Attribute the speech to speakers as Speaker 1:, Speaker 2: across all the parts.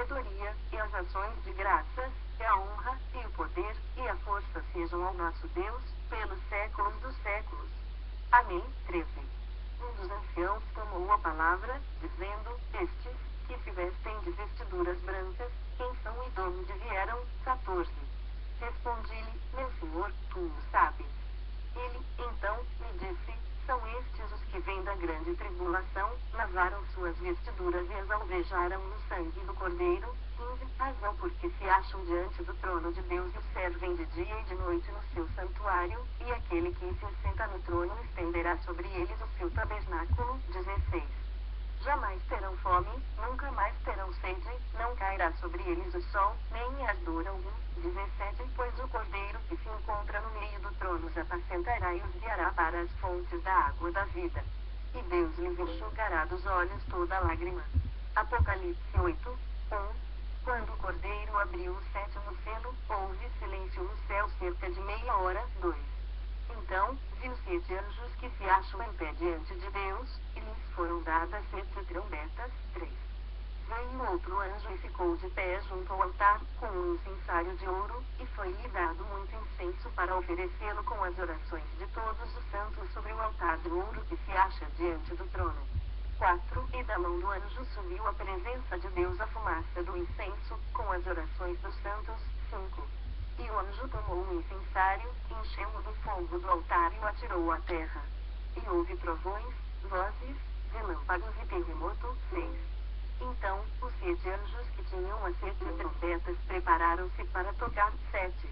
Speaker 1: sabedoria, e as ações de graças, e a honra, e o poder, e a força sejam ao nosso Deus, pelos séculos dos séculos. Amém. 13. Um dos anciãos tomou a palavra, dizendo, estes, que se vestem de vestiduras brancas, quem são e de onde vieram? 14. Respondi-lhe, meu senhor, tu o sabes. Ele, então, me disse, são estes os que vêm da grande tribulação, lavaram suas vestiduras e as alvejaram no sangue do Cordeiro. 15. Razão porque se acham diante do trono de Deus e o servem de dia e de noite no seu santuário, e aquele que se assenta no trono estenderá sobre eles o seu tabernáculo. 16. Jamais terão fome, nunca mais terão sede, não cairá sobre eles o sol, nem ardor algum. 17. Pois o Cordeiro que se encontra no meio do trono os apacentará e os guiará para as fontes da água da vida. E Deus lhes enxugará dos olhos toda lágrima. Apocalipse 8, 1. Quando o Cordeiro abriu o sétimo selo, houve silêncio no céu cerca de meia hora. 2. Então, viu 7 anjos que se acham em pé diante de Deus, e lhes foram dadas 7 trombetas. 3. Veio outro anjo e ficou de pé junto ao altar, com um incensário de ouro, e foi-lhe dado muito incenso para oferecê-lo com as orações de todos os santos sobre o altar de ouro que se acha diante do trono. 4. E da mão do anjo subiu à presença de Deus a fumaça do incenso, com as orações dos santos. 5. E o anjo tomou um incensário, encheu-o do fogo do altar e o atirou à terra. E houve trovões, vozes, relâmpagos e terremoto. 6. Então, os 7 anjos que tinham as 7 trombetas prepararam-se para tocar. 7.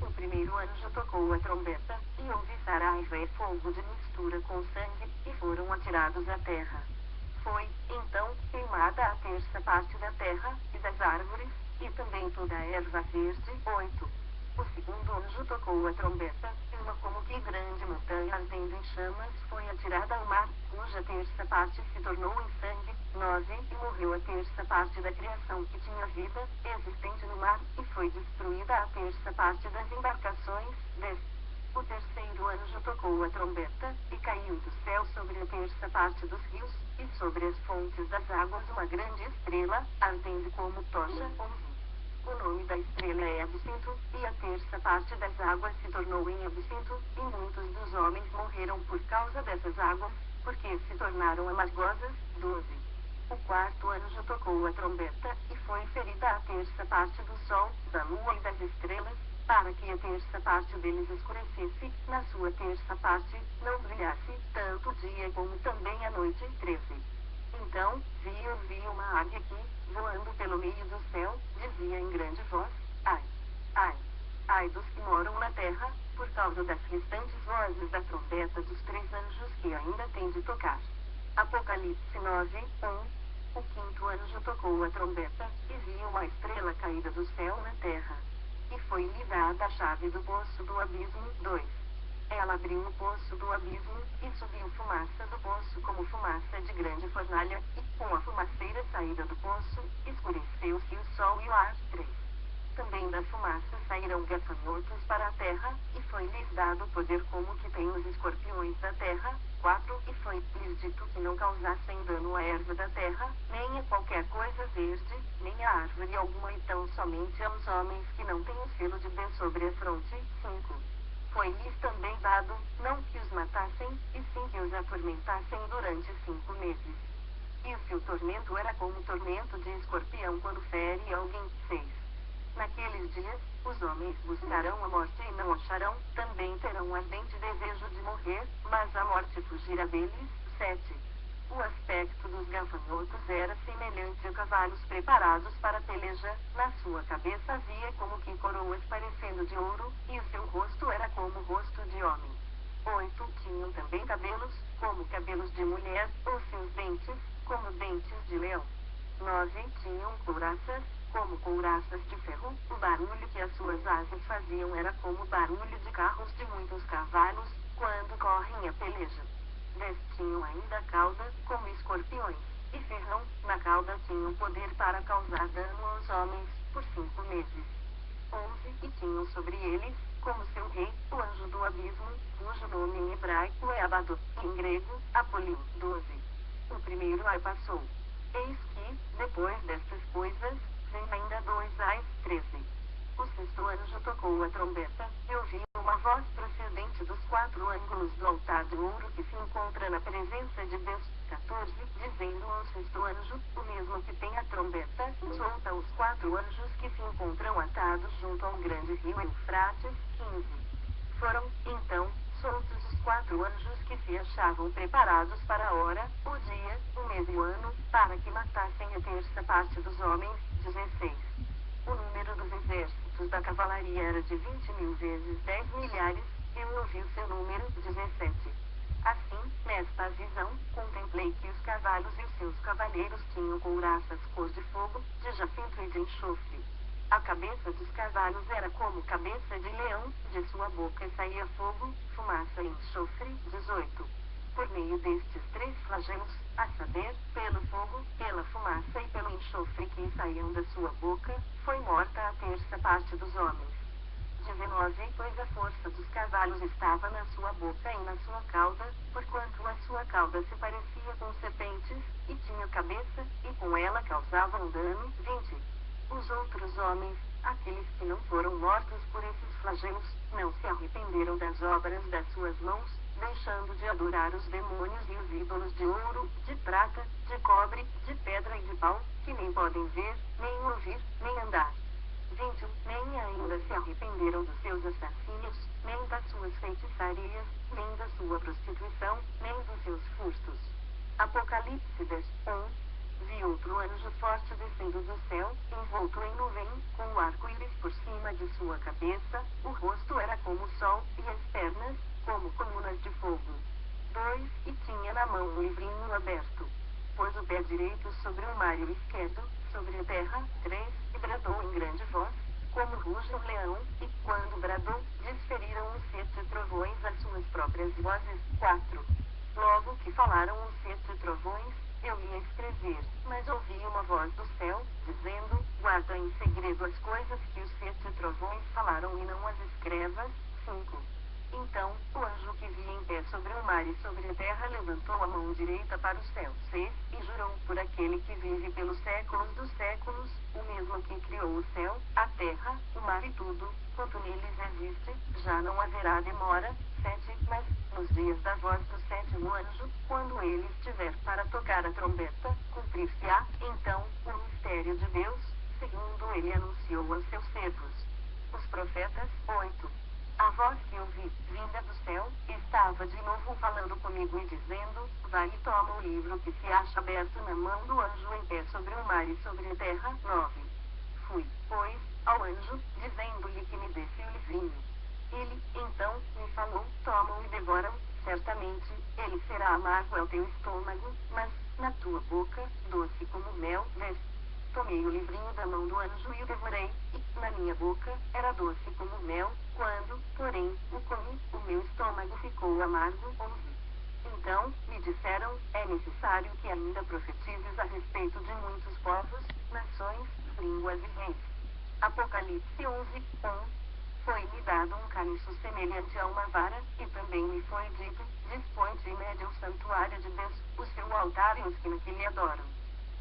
Speaker 1: O primeiro anjo tocou a trombeta, e houve saraiva e fogo de mistura com sangue, e foram atirados à terra. Foi, então, queimada a terça parte da terra, e das árvores, e também toda a erva verde. 8. O segundo anjo tocou a trombeta, e uma como que grande montanha ardendo em chamas foi atirada ao mar, cuja terça parte se tornou em sangue. 9. E morreu a terça parte da criação que tinha vida, existente no mar, e foi destruída a terça parte das embarcações. 10. O terceiro anjo tocou a trombeta, e caiu do céu sobre a terça parte dos rios, e sobre as fontes das águas uma grande estrela, ardendo como tocha. 11. O nome da estrela é Absinto, e a terça parte das águas se tornou em absinto, e muitos dos homens morreram por causa dessas águas, porque se tornaram amargosas. 12. O quarto anjo tocou a trombeta, e foi ferida a terça parte do sol, da lua e das estrelas, para que a terça parte deles escurecesse, na sua terça parte, não brilhasse, tanto o dia como também a noite. 13. Então, vi uma águia que, voando pelo meio do céu, dizia em grande voz, ai, ai, ai dos que moram na terra, por causa das restantes vozes da trombeta dos 3 anjos que ainda têm de tocar. Apocalipse 9, 1. O quinto anjo tocou a trombeta, e viu uma estrela caída do céu na terra. E foi-lhe dada a chave do poço do abismo. 2. Ela abriu o poço do abismo, e subiu fumaça do poço como fumaça de grande fornalha, e com a fumaceira saída do poço, escureceu-se o sol e o ar. 3. Também da fumaça saíram gafanhotos para a terra, e foi-lhes dado poder como que tem os escorpiões da terra. 4. E foi-lhes dito que não causassem dano à erva da terra, nem a qualquer coisa verde, nem a árvore alguma e tão somente aos homens que não têm o selo de Deus sobre a fronte. 5. Foi-lhes também dado, não que os matassem, e sim que os atormentassem durante 5 meses. E o seu tormento era como o tormento de escorpião quando fere alguém. 6. Naqueles dias, os homens buscarão a morte e não acharão, também terão ardente desejo de morrer, mas a morte fugirá deles. 7. O aspecto dos gafanhotos era semelhante a cavalos preparados para a peleja, na sua cabeça havia como que coroas parecendo de ouro, e o seu rosto era como o rosto de homem. 8. Tinham também cabelos, como cabelos de mulher, os seus dentes, como dentes de leão. 9. Tinham couraças, como couraças de ferro, o barulho que as suas asas faziam era como o barulho de carros de muitos cavalos, quando correm a peleja. 10. Tinham ainda cauda, como escorpiões, e ferrão, na cauda tinham poder para causar dano aos homens, por 5 meses. 11. E tinham sobre eles, como seu rei, o anjo do abismo, cujo nome em hebraico é Abaddon, em grego, Apolim. 12. O primeiro ai passou. Eis que, depois destas coisas, tocou a trombeta, eu vi uma voz procedente dos 4 ângulos do altar de ouro que se encontra na presença de Deus. 14. Dizendo ao 6º anjo, o mesmo que tem a trombeta, solta os 4 anjos que se encontram atados junto ao grande rio Eufrates. 15. Foram, então, soltos os 4 anjos que se achavam preparados para a hora, o dia, o mês e o ano, para que matassem a terça parte dos homens. 16. O número dos exércitos da cavalaria era de 20.000 vezes 10 milhares, eu ouvi o seu número. 17. Assim, nesta visão, contemplei que os cavalos e os seus cavaleiros tinham couraças cor de fogo, de jacinto e de enxofre. A cabeça dos cavalos era como cabeça de leão, de sua boca saía fogo, fumaça e enxofre. 18. Por meio destes 3 flagelos, a saber, pelo fogo, pela fumaça e pelo enxofre que saíam da sua boca, foi morta a terça parte dos homens. 19. Pois a força dos cavalos estava na sua boca e na sua cauda, porquanto a sua cauda se parecia com serpentes, e tinha cabeça, e com ela causavam dano. 20. Os outros homens, aqueles que não foram mortos por esses flagelos, não se arrependeram das obras das suas mãos, deixando de adorar os demônios e os ídolos de ouro, de prata, de cobre, de pedra e de pau, que nem podem ver, nem ouvir, nem andar. 21. Nem ainda se arrependeram dos seus assassínios, nem das suas feitiçarias, nem da sua prostituição, nem dos seus furtos. Apocalipse 10. 1. Vi outro anjo forte descendo do céu, envolto em nuvem, com o arco-íris por cima de sua cabeça, o rosto era como o sol, e as pernas, como colunas de fogo. 2. E tinha na mão um livrinho aberto. Pôs o pé direito sobre o mar e o esquerdo, sobre a terra. 3. E bradou em grande voz, como ruge um leão, e quando bradou, desferiram os 7 trovões as suas próprias vozes. 4. Logo que falaram os 7 trovões, eu ia escrever, mas ouvi uma voz do céu, dizendo, guarda em segredo as coisas que os 7 trovões falaram e não as escrevas. 5. Então, o anjo que via em pé sobre o mar e sobre a terra levantou a mão direita para o céu. 6. E jurou por aquele que vive pelos séculos dos séculos, o mesmo que criou o céu, a terra, o mar e tudo, quanto neles existe, já não haverá demora. 7. Mas, nos dias da voz do 7º anjo, quando ele estiver para tocar a trombeta, cumprir-se-á, então, o mistério de Deus, segundo ele anunciou aos seus servos, os profetas. 8. A voz que ouvi, vinda do céu, estava de novo falando comigo e dizendo, vai e toma o livro que se acha aberto na mão do anjo em pé sobre o mar e sobre a terra. 9. Fui, pois, ao anjo, dizendo-lhe que me desse o livrinho. Ele, então, me falou, toma-o e devora-o, certamente, ele será amargo ao teu estômago, mas, na tua boca, doce como mel. 10. Tomei o livrinho da mão do anjo e o devorei, e, na minha boca, era doce como mel, quando, porém, o comi, o meu estômago ficou amargo. 11. Então, me disseram, é necessário que ainda profetizes a respeito de muitos povos, nações, línguas e reis. Apocalipse 11. 1. Foi-me dado um cálice semelhante a uma vara, e também me foi dito, dispõe-te e mede o santuário de Deus, o seu altar e os que naquele adoram.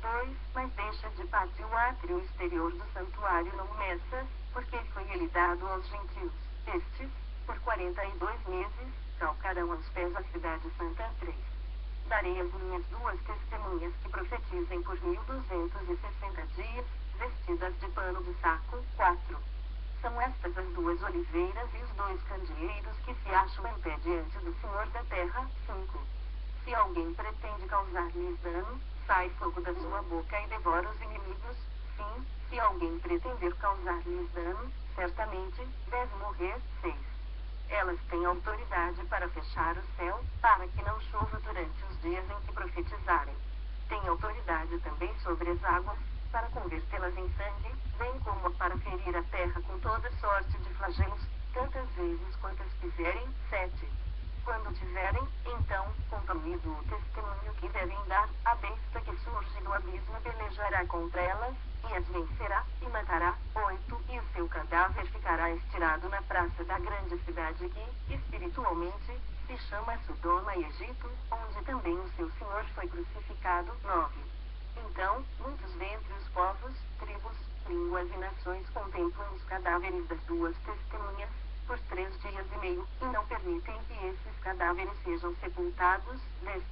Speaker 1: 2. Mas deixa de parte o átrio exterior do santuário não meças, porque foi ele dado aos gentios. Estes, por 42 meses, calcarão aos pés a cidade santa. 3. Darei as minhas 2 testemunhas que profetizem por 1260 dias, vestidas de pano de saco. 4. São estas as 2 oliveiras e os 2 candeeiros que se acham em pé diante do Senhor da terra. 5. Se alguém pretende causar-lhes dano, sai fogo da sua boca e devora os inimigos. Sim, se alguém pretender causar-lhes dano, certamente, deve morrer. 6. Elas têm autoridade para fechar o céu, para que não chova durante os dias em que profetizarem. Têm autoridade também sobre as águas, para convertê-las em sangue, bem como para ferir a terra com toda sorte de flagelos, tantas vezes quantas quiserem. 7. Quando tiverem, então, concluído o testemunho que devem dar, a besta que surge do abismo pelejará contra elas, e as vencerá, e matará. 8. E o seu cadáver ficará estirado na praça da grande cidade que, espiritualmente, se chama Sodoma e Egito, onde também o seu Senhor foi crucificado. 9. Então, muitos dentre os povos, tribos, línguas pessoas e nações contemplam os cadáveres das duas testemunhas por 3 dias e meio, e não permitem que esses cadáveres sejam sepultados. 10.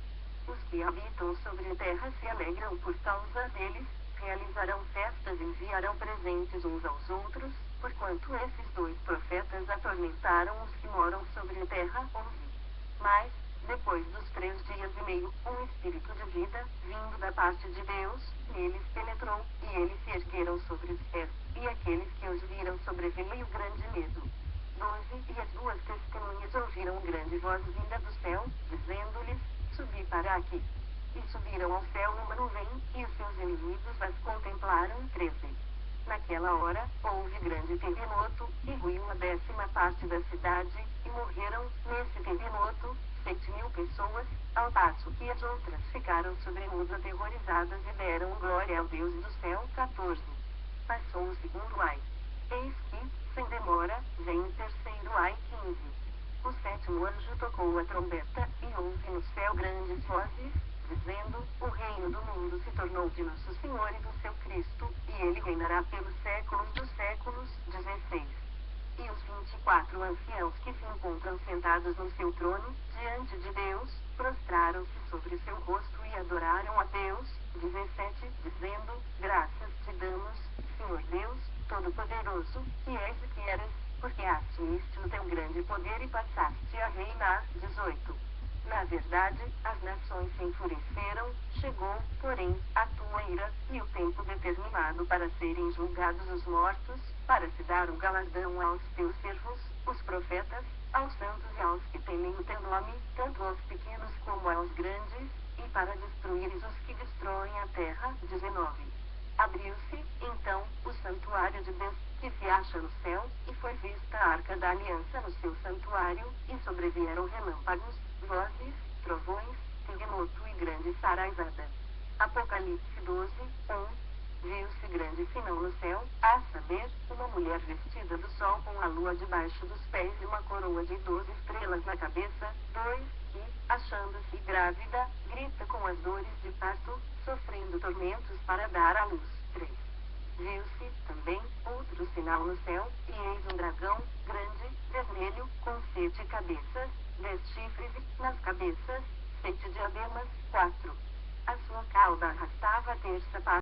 Speaker 1: Os que habitam sobre a terra se alegram por causa deles, realizarão festas e enviarão presentes uns aos outros, porquanto esses 2 profetas atormentaram os que moram sobre a terra. 11. Mas, depois dos 3 dias e meio, um espírito de vida, vindo da parte de Deus, neles penetrou, e eles se ergueram sobre os pés, e aqueles que os viram sobreveio grande medo. 12. E as 2 testemunhas ouviram grande voz vinda do céu, dizendo-lhes: subi para aqui. E subiram ao céu numa nuvem, e os seus inimigos as contemplaram. 13. Naquela hora, houve grande terremoto, e ruiu a 10ª parte da cidade, e morreram, nesse terremoto, 7.000 pessoas, ao passo que as outras ficaram sobremaneira aterrorizadas e deram glória ao Deus do céu. 14. Passou o segundo ai. Eis que, sem demora, vem o terceiro ai. 15. O 7º anjo tocou a trombeta, e houve no céu grandes vozes, dizendo: o reino do mundo se tornou de nosso Senhor e do seu Cristo, e ele reinará pelos séculos dos séculos. 16. E os 24 anciãos que se encontram sentados no seu trono, diante de Deus, prostraram-se sobre seu rosto e adoraram a Deus. 17. Dizendo: graças te damos, Senhor Deus, Todo-Poderoso, que és e que eras, porque assumiste o teu grande poder e passaste a reinar. 18. Na verdade, as nações se enfureceram, chegou, porém, a tua ira, e o tempo determinado para serem julgados os mortos, para se dar o galardão aos teus servos, os profetas, aos santos e aos que temem o teu nome, tanto aos pequenos como aos grandes, e para destruires os que destroem a terra. 19. Abriu-se, então, o santuário de Deus, que se acha no céu, e foi vista a arca da aliança no seu santuário, e sobrevieram relâmpagos, vozes, trovões, terremoto e grande saraizada. Apocalipse 12, 1. Viu-se grande sinal no céu, a saber, uma mulher vestida do sol com a lua debaixo dos pés e uma coroa de 12 estrelas na cabeça. 2. Que, achando-se grávida, grita com as dores de parto, sofrendo tormentos para dar à luz. 3. Viu-se, também, outro sinal no céu, e eis um dragão, grande, vermelho, com 7 cabeças, 10 chifres e, nas cabeças, 7 diademas. 4. A sua cauda arrastava a terça parte